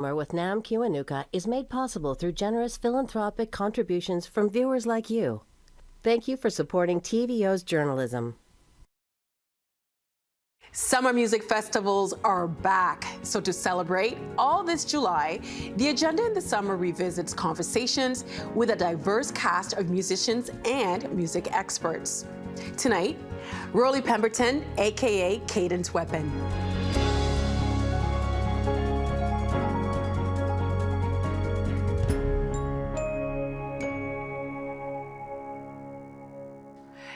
Memoir with Nam Kiwanuka is made possible through generous philanthropic contributions from viewers like you. Thank you for supporting TVO's journalism. Summer music festivals are back. So to celebrate all this July, the agenda in the summer revisits conversations with a diverse cast of musicians and music experts. Tonight, Rolly Pemberton, aka Cadence Weapon.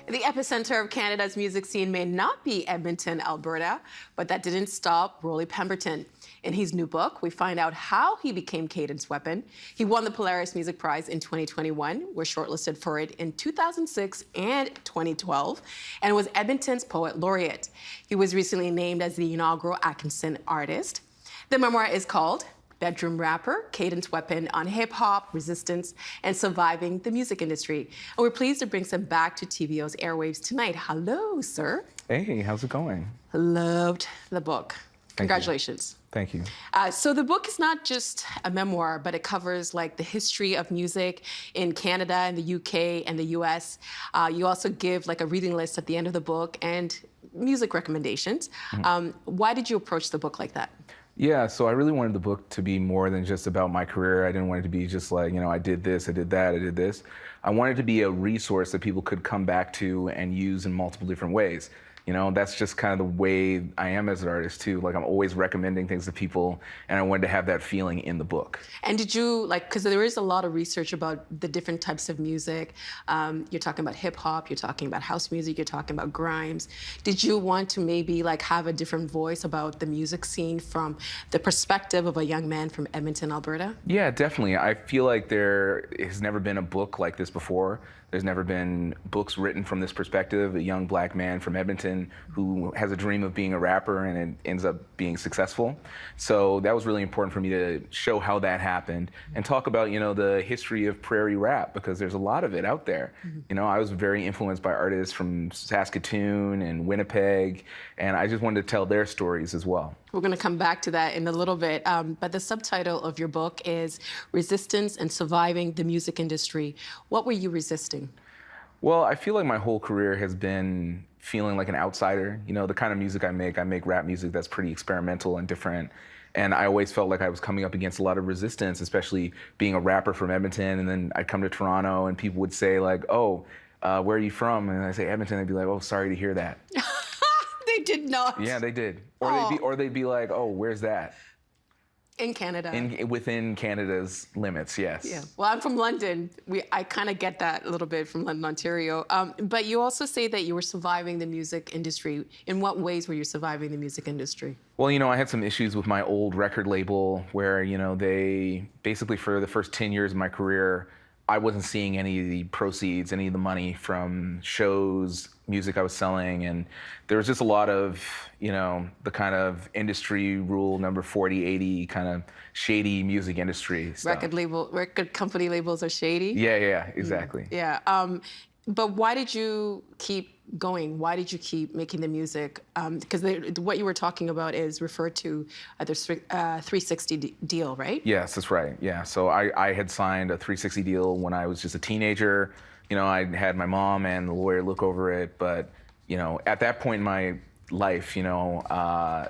The epicenter of Canada's music scene may not be Edmonton, Alberta, but that didn't stop Rolly Pemberton. In his new book, we find out how he became Cadence Weapon. He won the Polaris Music Prize in 2021, was shortlisted for it in 2006 and 2012, and was Edmonton's Poet Laureate. He was recently named as the inaugural Atkinson Artist. The memoir is called Bedroom Rapper, Cadence Weapon on Hip-Hop, Resistance, and Surviving the Music Industry. And we're pleased to bring some back to TVO's airwaves tonight. Hello, sir. Hey, how's it going? Loved the book. Congratulations. Thank you. So the book is not just a memoir, but it covers like the history of music in Canada and the UK and the US. You also give like a reading list at the end of the book and music recommendations. Why did you approach the book like that? Yeah, so I really wanted the book to be more than just about my career. I didn't want it to be just like, you know, I did this, I did that, I did this. I wanted it to be a resource that people could come back to and use in multiple different ways. You know, that's just kind of the way I am as an artist too. Like I'm always recommending things to people, and I wanted to have that feeling in the book. And did you like, because there is a lot of research about the different types of music. You're talking about hip hop, you're talking about house music, you're talking about grimes. Did you want to maybe like have a different voice about the music scene from the perspective of a young man from Edmonton, Alberta? Yeah, definitely. I feel like there has never been a book like this before. There's never been books written from this perspective, a young black man from Edmonton who has a dream of being a rapper and it ends up being successful. So that was really important for me to show how that happened and talk about, you know, the history of prairie rap, because there's a lot of it out there. You know, I was very influenced by artists from Saskatoon and Winnipeg, and I just wanted to tell their stories as well. We're going to come back to that in a little bit, but the subtitle of your book is Resistance and Surviving the Music Industry. What were you resisting? Well, I feel like my whole career has been feeling like an outsider. You know, the kind of music I make rap music that's pretty experimental and different. And I always felt like I was coming up against a lot of resistance, especially being a rapper from Edmonton. And then I'd come to Toronto and people would say like, oh, where are you from? And I say Edmonton, they'd be like, oh, sorry to hear that. They did not. Yeah, they did. Or they'd be like, oh, where's that? In Canada. Within Canada's limits, yes. Yeah. Well, I'm from London. I kind of get that a little bit from London, Ontario. But you also say that you were surviving the music industry. In what ways were you surviving the music industry? Well, you know, I had some issues with my old record label where, you know, they basically for the first 10 years of my career, I wasn't seeing any of the proceeds, any of the money from shows, music I was selling, and there was just a lot of, you know, the kind of industry rule number 40/80 kind of shady music industry stuff. Record company labels are shady? Yeah, exactly. Yeah. But why did you keep going? Why did you keep making the music? Because what you were talking about is referred to as the 360 deal, right? Yes, that's right. Yeah. So I had signed a 360 deal when I was just a teenager. You know, I had my mom and the lawyer look over it, but, you know, at that point in my life, you know, I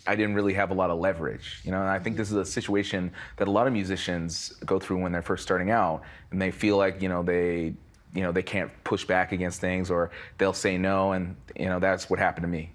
didn't really have a lot of leverage, you know, and I think this is a situation that a lot of musicians go through when they're first starting out, and they feel like, they can't push back against things, or they'll say no, and, you know, that's what happened to me.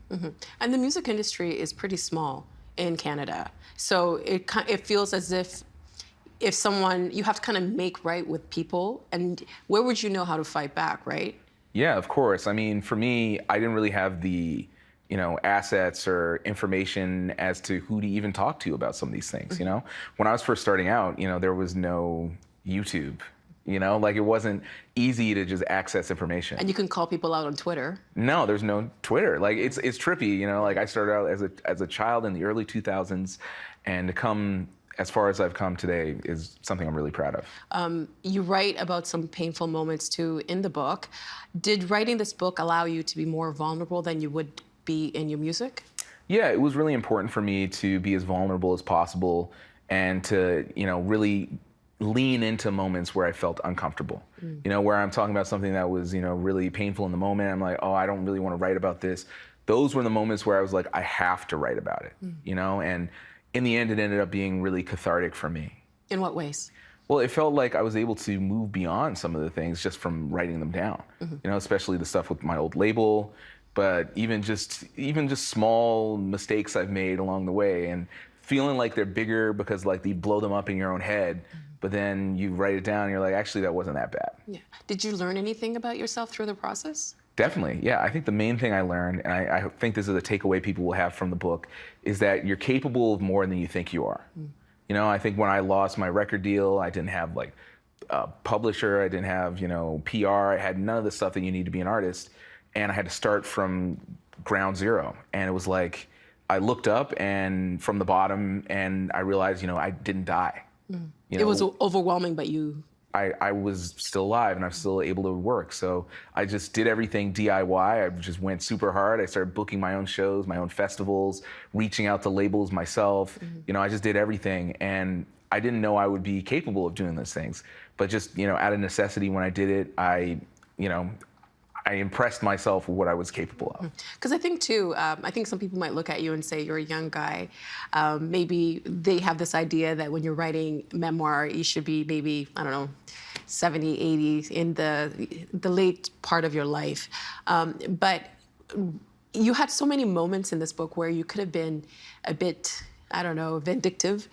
And the music industry is pretty small in Canada, so it feels as if someone, you have to kind of make right with people, and where would you know how to fight back, right? Yeah, of course. I mean, for me, I didn't really have the, you know, assets or information as to who to even talk to about some of these things, you know? When I was first starting out, you know, there was no YouTube, you know? Like, it wasn't easy to just access information. And you can call people out on Twitter. No, there's no Twitter. Like, it's trippy, you know? Like, I started out as a child in the early 2000s, and to come as far as I've come today is something I'm really proud of. You write about some painful moments too in the book. Did writing this book allow you to be more vulnerable than you would be in your music? Yeah, it was really important for me to be as vulnerable as possible and to, really lean into moments where I felt uncomfortable. Where I'm talking about something that was, really painful in the moment. I'm like, oh, I don't really want to write about this. Those were the moments where I was like, I have to write about it, and in the end, it ended up being really cathartic for me. In what ways? Well, it felt like I was able to move beyond some of the things just from writing them down, especially the stuff with my old label, but even just small mistakes I've made along the way, and feeling like they're bigger because like you blow them up in your own head, but then you write it down and you're like, actually, that wasn't that bad. Yeah. Did you learn anything about yourself through the process? Definitely, yeah. I think the main thing I learned, and I think this is a takeaway people will have from the book, is that you're capable of more than you think you are. I think when I lost my record deal, I didn't have like a publisher, I didn't have, PR, I had none of the stuff that you need to be an artist. And I had to start from ground zero. And it was like, I looked up and from the bottom and I realized, I didn't die. It was overwhelming, but you... I was still alive and I'm still able to work. So I just did everything DIY. I just went super hard. I started booking my own shows, my own festivals, reaching out to labels myself. I just did everything. And I didn't know I would be capable of doing those things. But just, out of necessity, when I did it, I impressed myself with what I was capable of. Because I think, too, I think some people might look at you and say you're a young guy. Maybe they have this idea that when you're writing memoir, you should be maybe, I don't know, 70, 80, in the late part of your life. But you had so many moments in this book where you could have been a bit, I don't know, vindictive.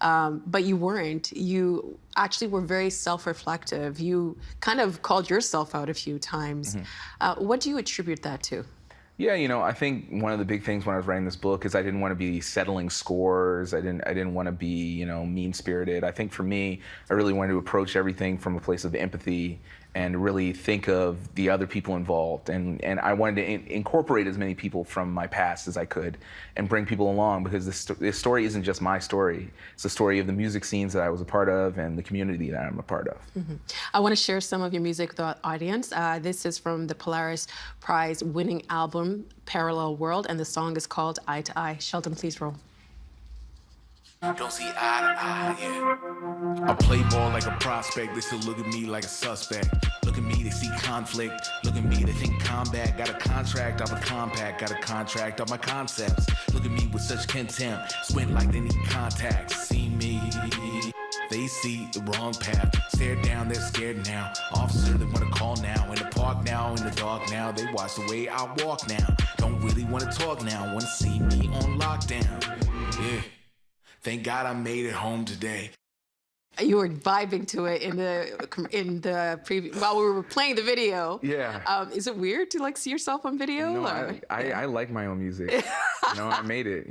But you weren't. You actually were very self-reflective. You kind of called yourself out a few times. What do you attribute that to? Yeah, I think one of the big things when I was writing this book is I didn't want to be settling scores. I didn't want to be, mean-spirited. I think for me, I really wanted to approach everything from a place of empathy and really think of the other people involved. And I wanted to incorporate as many people from my past as I could and bring people along, because this story isn't just my story. It's the story of the music scenes that I was a part of and the community that I'm a part of. I want to share some of your music with the audience. This is from the Polaris Prize winning album, Parallel World, and the song is called Eye to Eye. Sheldon, please roll. Don't see eye to eye, yeah. I play ball like a prospect, they still look at me like a suspect. Look at me, they see conflict. Look at me, they think combat. Got a contract off a compact, got a contract off my concepts. Look at me with such contempt, squint like they need contacts. See me, they see the wrong path. Stare down, they're scared now. Officer, they wanna call now. In the park now, in the dark now. They watch the way I walk now. Don't really wanna talk now, wanna see me on lockdown. Yeah. Thank God I made it home today. You were vibing to it in the preview while we were playing the video. Yeah. Is it weird to see yourself on video? No, I like my own music. I made it.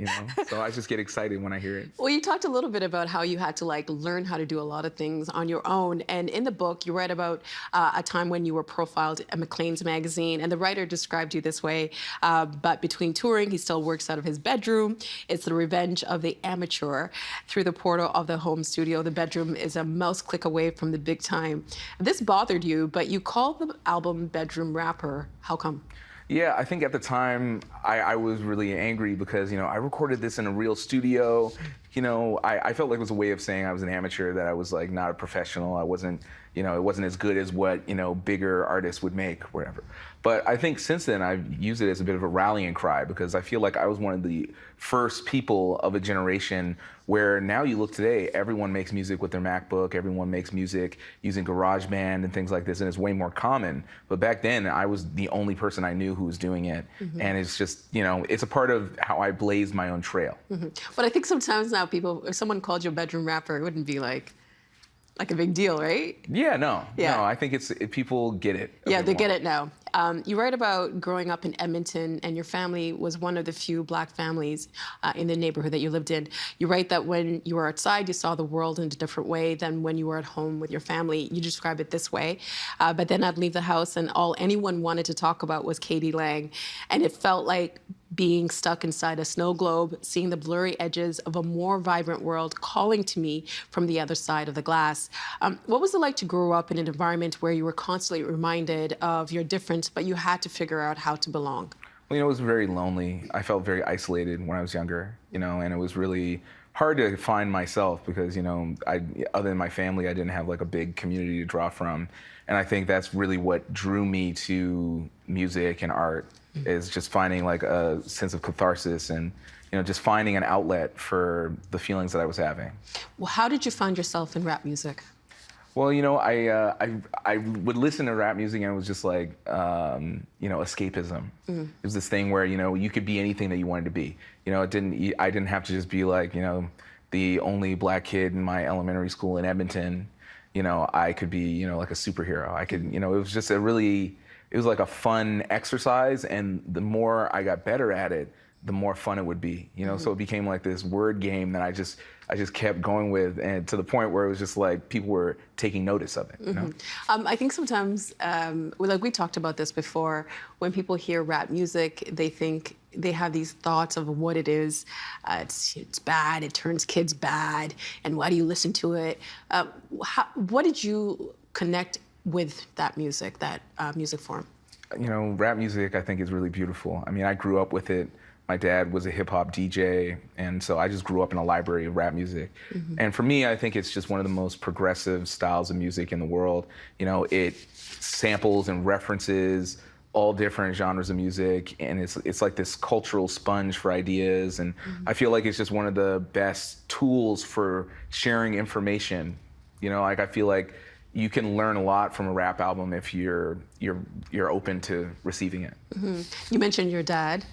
So I just get excited when I hear it. Well, you talked a little bit about how you had to learn how to do a lot of things on your own, and in the book you write about a time when you were profiled at Maclean's magazine, and the writer described you this way: but between touring, he still works out of his bedroom. It's the revenge of the amateur. Through the portal of the home studio, the bedroom is a mouse click away from the big time. This bothered you, but you called the album Bedroom Rapper. How come? Yeah, I think at the time I was really angry because, I recorded this in a real studio. I felt like it was a way of saying I was an amateur, that I was not a professional. I wasn't, it wasn't as good as what, bigger artists would make, whatever. But I think since then I've used it as a bit of a rallying cry, because I feel like I was one of the first people of a generation where now you look today, everyone makes music with their MacBook, everyone makes music using GarageBand and things like this, and it's way more common. But back then I was the only person I knew who was doing it. And it's just, it's a part of how I blazed my own trail. But I think sometimes now if someone called you a bedroom rapper, it wouldn't be like a big deal, right? Yeah, no. I think people get it. Yeah, they get it now. You write about growing up in Edmonton, and your family was one of the few Black families in the neighborhood that you lived in. You write that when you were outside, you saw the world in a different way than when you were at home with your family. You describe it this way: but then I'd leave the house, and all anyone wanted to talk about was Katie Lang, and it felt like being stuck inside a snow globe, seeing the blurry edges of a more vibrant world calling to me from the other side of the glass. What was it like to grow up in an environment where you were constantly reminded of your difference, but you had to figure out how to belong? Well, it was very lonely. I felt very isolated when I was younger, and it was really hard to find myself because, other than my family, I didn't have like a big community to draw from. And I think that's really what drew me to music and art, is just finding like a sense of catharsis and, just finding an outlet for the feelings that I was having. Well, how did you find yourself in rap music? Well, I would listen to rap music and it was just like, escapism. It was this thing where, you could be anything that you wanted to be. I didn't have to just be like, the only black kid in my elementary school in Edmonton. I could be, like a superhero. I could, it was just it was like a fun exercise. And the more I got better at it, the more fun it would be, So it became like this word game that I just kept going with, and to the point where it was just like people were taking notice of it. I think sometimes, like we talked about this before, when people hear rap music, they have these thoughts of what it is. It's bad. It turns kids bad. And why do you listen to it? What did you connect with that music form? Rap music I think is really beautiful. I mean, I grew up with it. My dad was a hip hop DJ, and so I just grew up in a library of rap music. And for me, I think it's just one of the most progressive styles of music in the world. It samples and references all different genres of music, and it's like this cultural sponge for ideas. And I feel like it's just one of the best tools for sharing information. Like I feel like you can learn a lot from a rap album if you're open to receiving it. You mentioned your dad.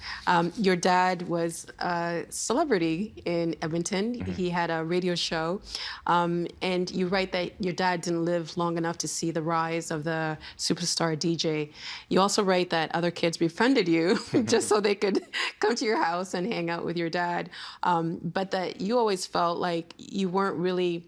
Your dad was a celebrity in Edmonton. He had a radio show, and you write that your dad didn't live long enough to see the rise of the superstar DJ. You also write that other kids befriended you just so they could come to your house and hang out with your dad, but that you always felt like you weren't really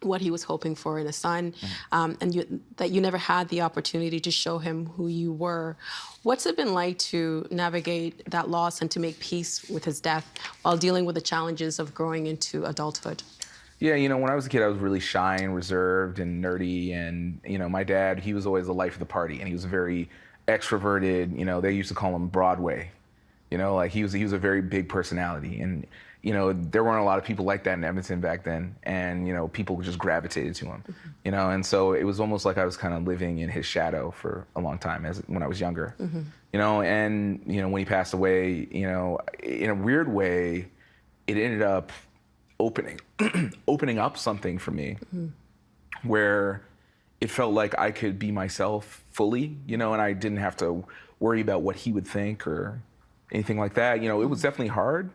what he was hoping for in a son, and that you never had the opportunity to show him who you were. What's it been like to navigate that loss and to make peace with his death while dealing with the challenges of growing into adulthood? Yeah, when I was a kid, I was really shy and reserved and nerdy. And, my dad, he was always the life of the party, and he was very extroverted. They used to call him Broadway. Like he was a very big personality. And, there weren't a lot of people like that in Edmonton back then, and people just gravitated to him, and so it was almost like I was kind of living in his shadow for a long time when I was younger, and when he passed away, in a weird way, it ended up opening up something for me, where it felt like I could be myself fully, and I didn't have to worry about what he would think or anything like that. It was definitely hard,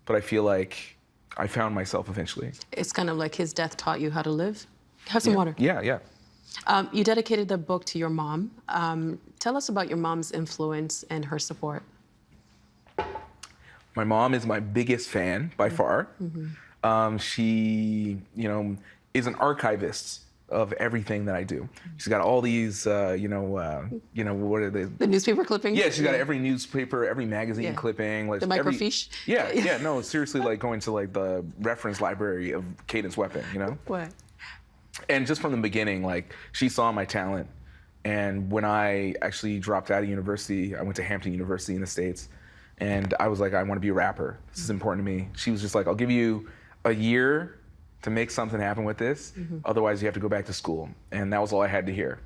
but I feel like I found myself eventually. It's kind of like his death taught you how to live. Have some water. Yeah. You dedicated the book to your mom. Tell us about your mom's influence and her support. My mom is my biggest fan by far. She, is an archivist of everything that I do. She's got all these, what are they? The newspaper clippings? Yeah, she's got every newspaper, every magazine clipping. Like the microfiche? No, seriously, like going to like the reference library of Cadence weapon, What? And just from the beginning, like she saw my talent. And when I actually dropped out of university, I went to Hampton University in the States, and I was like, I want to be a rapper. This is important to me. She was just like, I'll give you a year to make something happen with this. Otherwise, you have to go back to school. And that was all I had to hear.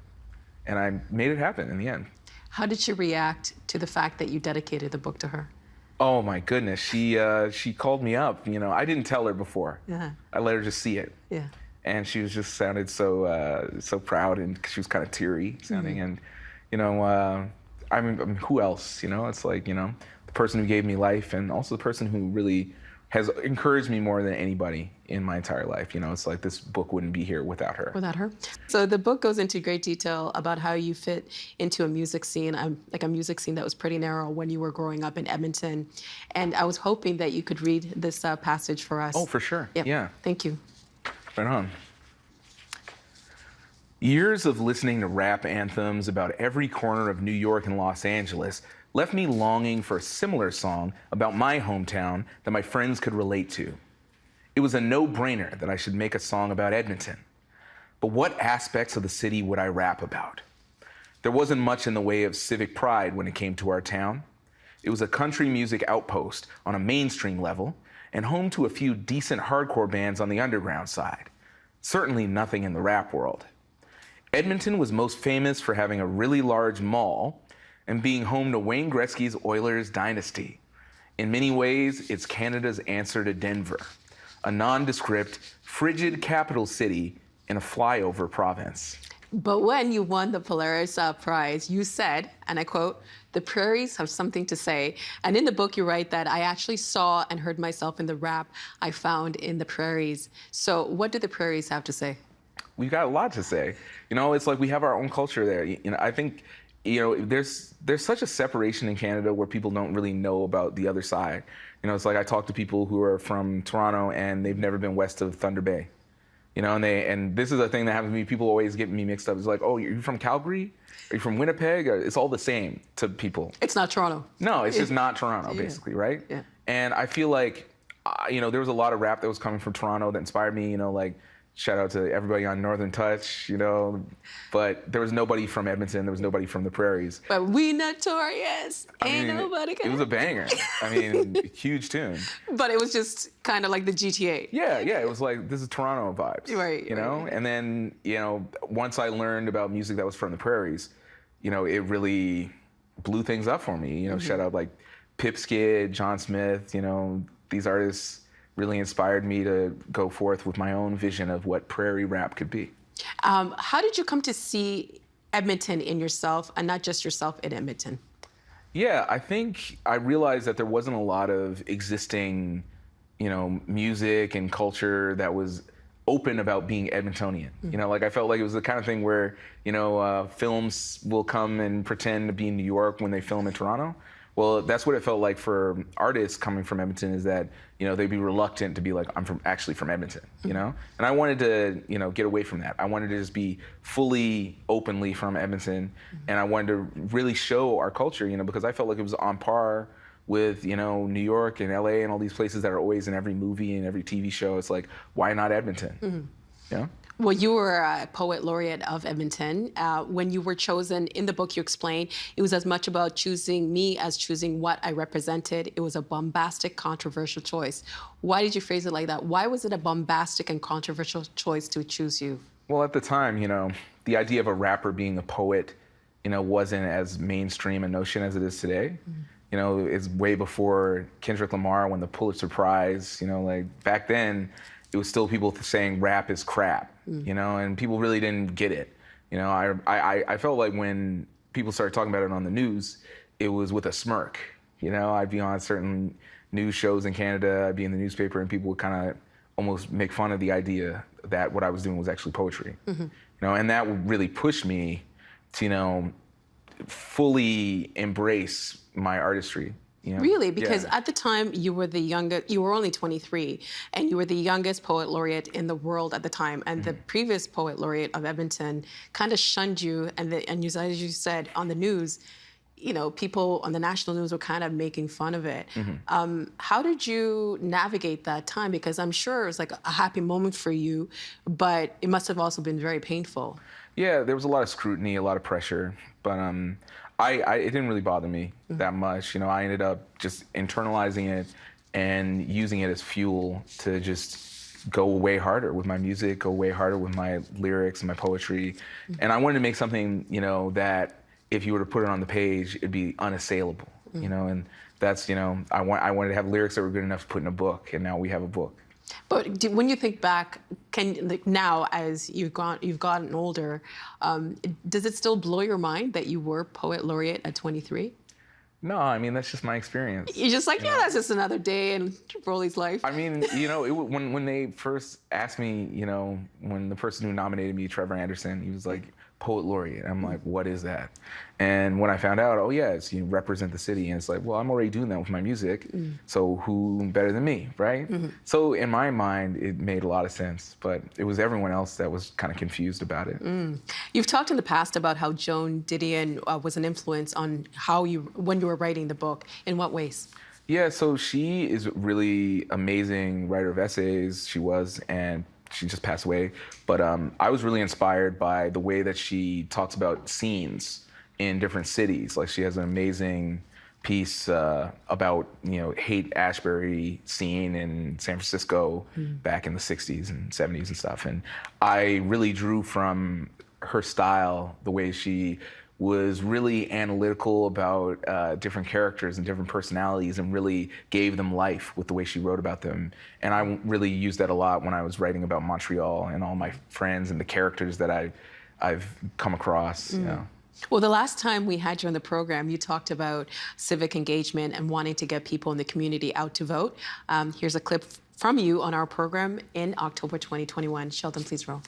And I made it happen in the end. How did she react to the fact that you dedicated the book to her? Oh my goodness, she called me up. I didn't tell her before. I let her just see it. And she was just sounded so proud, and she was kind of teary sounding. And I mean, who else? It's like the person who gave me life, and also the person who really has encouraged me more than anybody in my entire life. It's like this book wouldn't be here without her. Without her. So the book goes into great detail about how you fit into a music scene, like a music scene that was pretty narrow when you were growing up in Edmonton. And I was hoping that you could read this passage for us. Oh, for sure. Yep. Yeah. Thank you. Right on. Years of listening to rap anthems about every corner of New York and Los Angeles left me longing for a similar song about my hometown that my friends could relate to. It was a no-brainer that I should make a song about Edmonton. But what aspects of the city would I rap about? There wasn't much in the way of civic pride when it came to our town. It was a country music outpost on a mainstream level, and home to a few decent hardcore bands on the underground side. Certainly nothing in the rap world. Edmonton was most famous for having a really large mall and being home to Wayne Gretzky's Oilers dynasty. In many ways, it's Canada's answer to Denver, a nondescript, frigid capital city in a flyover province. But when you won the Polaris Prize, you said, and I quote, "The prairies have something to say." And in the book, you write that I actually saw and heard myself in the rap I found in the prairies. So what do the prairies have to say? We've got a lot to say. It's like we have our own culture there. I think, there's such a separation in Canada where people don't really know about the other side. It's like I talk to people who are from Toronto and they've never been west of Thunder Bay. And this is a thing that happens to me. People always get me mixed up. It's like, oh, you're from Calgary? Are you from Winnipeg? It's all the same to people. It's not Toronto. No, it's just not Toronto, basically, right? Yeah. And I feel like, there was a lot of rap that was coming from Toronto that inspired me, like, shout out to everybody on Northern Touch, but there was nobody from Edmonton, there was nobody from the prairies. But we notorious, ain't nobody can. It was a banger. Huge tune. But it was just kind of like the GTA. Yeah, it was like, this is Toronto vibes. Right. And then, once I learned about music that was from the prairies, it really blew things up for me. Shout out like Pipskid, John Smith, these artists really inspired me to go forth with my own vision of what prairie rap could be. How did you come to see Edmonton in yourself and not just yourself in Edmonton? Yeah, I think I realized that there wasn't a lot of existing, music and culture that was open about being Edmontonian. I felt like it was the kind of thing where, films will come and pretend to be in New York when they film in Toronto. Well, that's what it felt like for artists coming from Edmonton, is that, they'd be reluctant to be like, I'm actually from Edmonton, And I wanted to, get away from that. I wanted to just be fully, openly from Edmonton, and I wanted to really show our culture, because I felt like it was on par with, New York and LA and all these places that are always in every movie and every TV show. It's like, why not Edmonton? Well, you were a poet laureate of Edmonton. When you were chosen, in the book you explain, it was as much about choosing me as choosing what I represented. It was a bombastic, controversial choice. Why did you phrase it like that? Why was it a bombastic and controversial choice to choose you? Well, at the time, the idea of a rapper being a poet, wasn't as mainstream a notion as it is today. It's way before Kendrick Lamar won the Pulitzer Prize. Back then, it was still people saying rap is crap, and people really didn't get it. I felt like when people started talking about it on the news, it was with a smirk. I'd be on certain news shows in Canada, I'd be in the newspaper, and people would kind of almost make fun of the idea that what I was doing was actually poetry. And that really pushed me to, fully embrace my artistry. Really? Because at the time you were the youngest, you were only 23, and you were the youngest poet laureate in the world at the time. And the previous poet laureate of Edmonton kind of shunned you, and as you said on the news, people on the national news were kind of making fun of it. How did you navigate that time? Because I'm sure it was like a happy moment for you, but it must have also been very painful. Yeah, there was a lot of scrutiny, a lot of pressure, but it didn't really bother me that much. I ended up just internalizing it and using it as fuel to just go way harder with my music, go way harder with my lyrics and my poetry. And I wanted to make something, that if you were to put it on the page, it'd be unassailable, and that's, I wanted to have lyrics that were good enough to put in a book, and now we have a book. But when you think back, now as you've gotten older, does it still blow your mind that you were poet laureate at 23? No, that's just my experience. You're just like, that's just another day in Broly's life. When they first asked me, when the person who nominated me, Trevor Anderson, he was like, poet laureate. I'm like, what is that? And when I found out, oh yeah, it's you represent the city, and it's like, well, I'm already doing that with my music, so who better than me, right? So in my mind, it made a lot of sense, but it was everyone else that was kind of confused about it. You've talked in the past about how Joan Didion was an influence on when you were writing the book. In what ways? Yeah, so she is a really amazing writer of essays. She was, and she just passed away. But I was really inspired by the way that she talks about scenes in different cities. Like, she has an amazing piece about Haight-Ashbury scene in San Francisco back in the 60s and 70s and stuff. And I really drew from her style, the way she was really analytical about different characters and different personalities and really gave them life with the way she wrote about them. And I really used that a lot when I was writing about Montreal and all my friends and the characters that I've come across. Well, the last time we had you on the program, you talked about civic engagement and wanting to get people in the community out to vote. Here's a clip from you on our program in October 2021. Sheldon, please roll.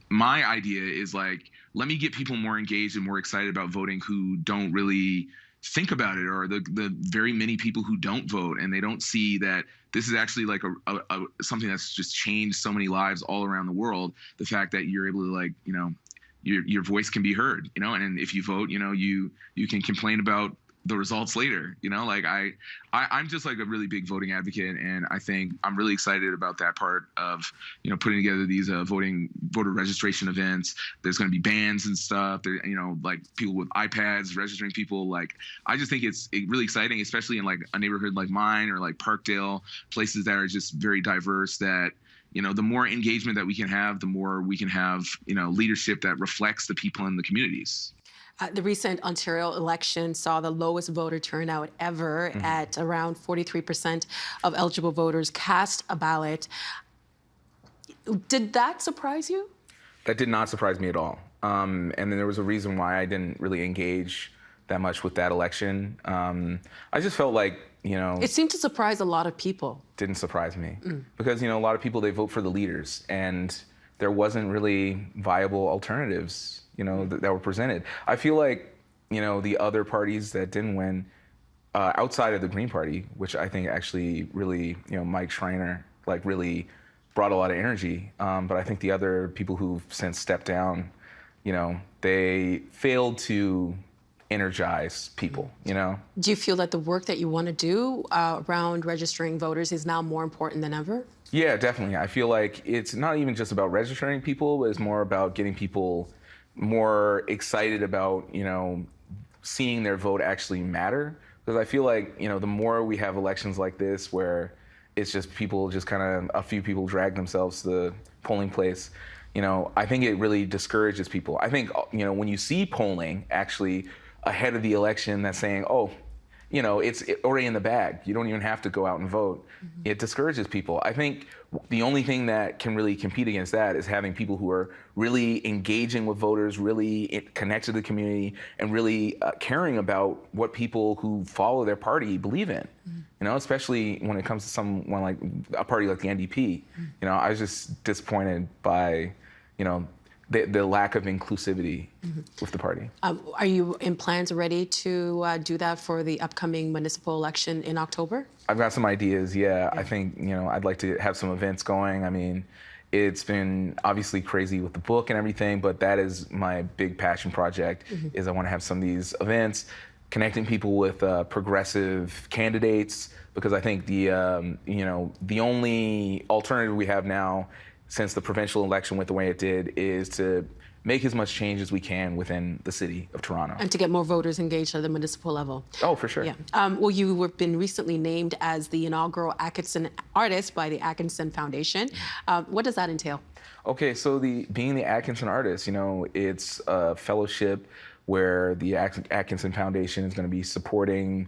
My idea is let me get people more engaged and more excited about voting who don't really think about it, or the very many people who don't vote and they don't see that this is actually like a something that's just changed so many lives all around the world. The fact that you're able to your voice can be heard, and if you vote, you can complain about the results later, I'm just like a really big voting advocate, and I think I'm really excited about that part of, putting together these voter registration events. There's going to be bands and stuff. There, like people with iPads registering people. I just think it's really exciting, especially in like a neighborhood like mine or like Parkdale, places that are just very diverse. That the more engagement that we can have, the more we can have, leadership that reflects the people in the communities. The recent Ontario election saw the lowest voter turnout ever at around 43% of eligible voters cast a ballot. Did that surprise you? That did not surprise me at all. And then there was a reason why I didn't really engage that much with that election. I just felt like, It seemed to surprise a lot of people. Didn't surprise me. Because, a lot of people, they vote for the leaders, and there wasn't really viable alternatives, that were presented. I feel like, the other parties that didn't win, outside of the Green Party, which I think actually really, Mike Schreiner, really brought a lot of energy. But I think the other people who've since stepped down, they failed to energize people, Do you feel that the work that you want to do around registering voters is now more important than ever? Yeah, definitely. I feel like it's not even just about registering people, but it's more about getting people more excited about, seeing their vote actually matter. Because I feel like, the more we have elections like this where it's just people, just kind of a few people drag themselves to the polling place, I think it really discourages people. I think, when you see polling actually ahead of the election that's saying, oh, it's already in the bag, you don't even have to go out and vote, it discourages people. I think the only thing that can really compete against that is having people who are really engaging with voters, really connected to the community, and really caring about what people who follow their party believe in. Especially when it comes to someone like a party like the NDP. I was just disappointed by, the lack of inclusivity with the party. Are you in plans already to do that for the upcoming municipal election in October? I've got some ideas, yeah. I think, I'd like to have some events going. I mean, it's been obviously crazy with the book and everything, but that is my big passion project, is I want to have some of these events, connecting people with progressive candidates, because I think the only alternative we have now, since the provincial election went the way it did, is to make as much change as we can within the city of Toronto. And to get more voters engaged at the municipal level. Oh, for sure. Yeah. Well, you have been recently named as the inaugural Atkinson Artist by the Atkinson Foundation. What does that entail? Okay, so being the Atkinson Artist, it's a fellowship where the Atkinson Foundation is going to be supporting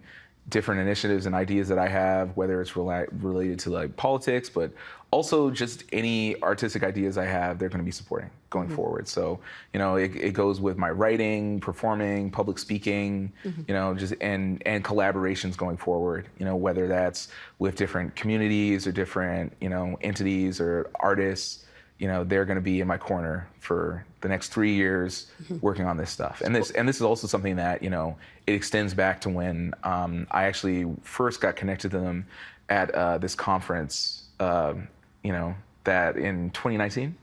different initiatives and ideas that I have, whether it's related to politics, but also just any artistic ideas I have, they're going to be supporting going forward. So, it goes with my writing, performing, public speaking, just and collaborations going forward, whether that's with different communities or different, entities or artists. They're going to be in my corner for the next 3 years working on this stuff. And this is also something that, it extends back to when I actually first got connected to them at this conference, that in 2019.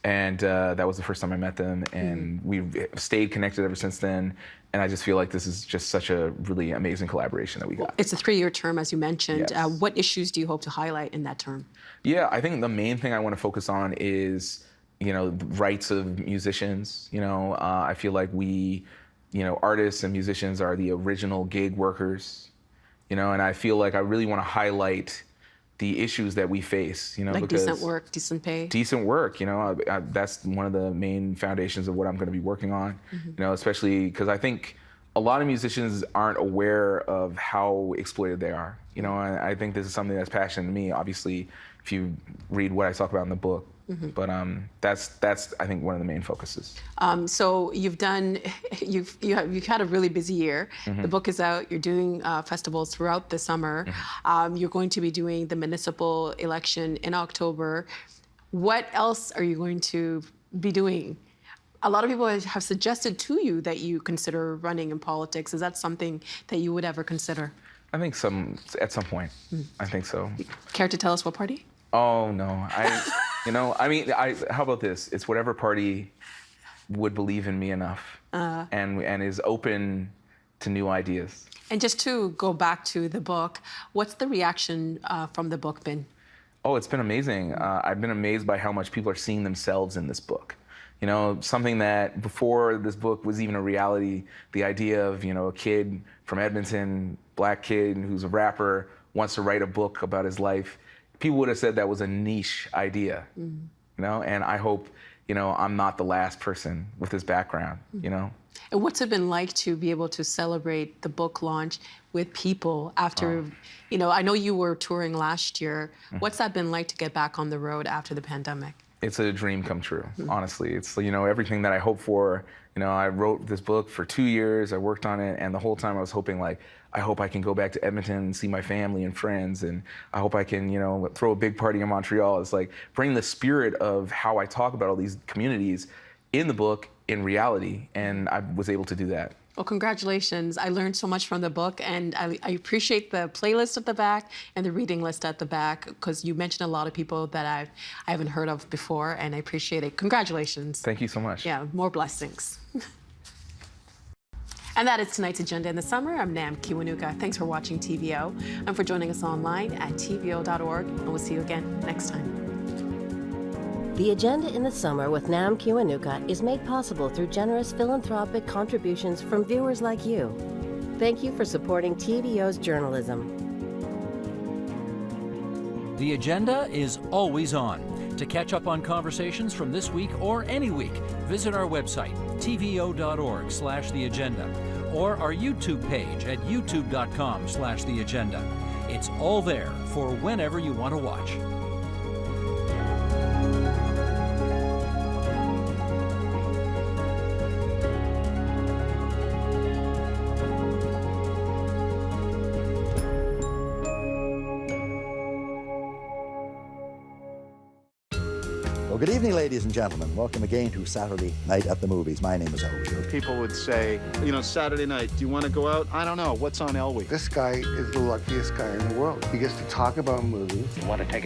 And that was the first time I met them. And we've stayed connected ever since then. And I just feel like this is just such a really amazing collaboration that we got. It's a 3-year term, as you mentioned. Yes. What issues do you hope to highlight in that term? Yeah, I think the main thing I want to focus on is, the rights of musicians. I feel like we artists and musicians are the original gig workers, and I feel like I really want to highlight the issues that we face, like because decent work, decent pay. Decent work, that's one of the main foundations of what I'm going to be working on, especially because I think a lot of musicians aren't aware of how exploited they are, and I think this is something that's passionate to me, obviously, if you read what I talk about in the book. But that's I think one of the main focuses. So you've had a really busy year. The book is out. You're doing festivals throughout the summer. You're going to be doing the municipal election in October. What else are you going to be doing? A lot of people have suggested to you that you consider running in politics. Is that something that you would ever consider? I think at some point. I think so. Care to tell us what party? Oh no, how about this? It's whatever party would believe in me enough and is open to new ideas. And just to go back to the book, what's the reaction from the book been? Oh, it's been amazing. I've been amazed by how much people are seeing themselves in this book. Something that before this book was even a reality, the idea of, a kid from Edmonton, black kid who's a rapper, wants to write a book about his life. People would have said that was a niche idea, and I hope, I'm not the last person with this background, And what's it been like to be able to celebrate the book launch with people after, I know you were touring last year. What's that been like to get back on the road after the pandemic? It's a dream come true, honestly. It's, everything that I hoped for. I wrote this book for 2 years, I worked on it, and the whole time I was hoping, I hope I can go back to Edmonton and see my family and friends, and I hope I can, throw a big party in Montreal. It's like bring the spirit of how I talk about all these communities in the book in reality, and I was able to do that. Well, congratulations. I learned so much from the book, and I appreciate the playlist at the back and the reading list at the back, because you mentioned a lot of people that I haven't heard of before, and I appreciate it. Congratulations. Thank you so much. Yeah, more blessings. And that is tonight's agenda in the summer. I'm Nam Kiwanuka. Thanks for watching TVO and for joining us online at tvo.org, and we'll see you again next time. The Agenda in the Summer with Nam Kiwanuka is made possible through generous philanthropic contributions from viewers like you. Thank you for supporting TVO's journalism. The Agenda is always on. To catch up on conversations from this week or any week, visit our website, tvo.org/theagenda, or our YouTube page at youtube.com/theagenda. It's all there for whenever you want to watch. Well, good evening, ladies and gentlemen. Welcome again to Saturday Night at the Movies. My name is Elwood. People would say, Saturday night, do you want to go out? I don't know. What's on Elwood? This guy is the luckiest guy in the world. He gets to talk about movies. You want to take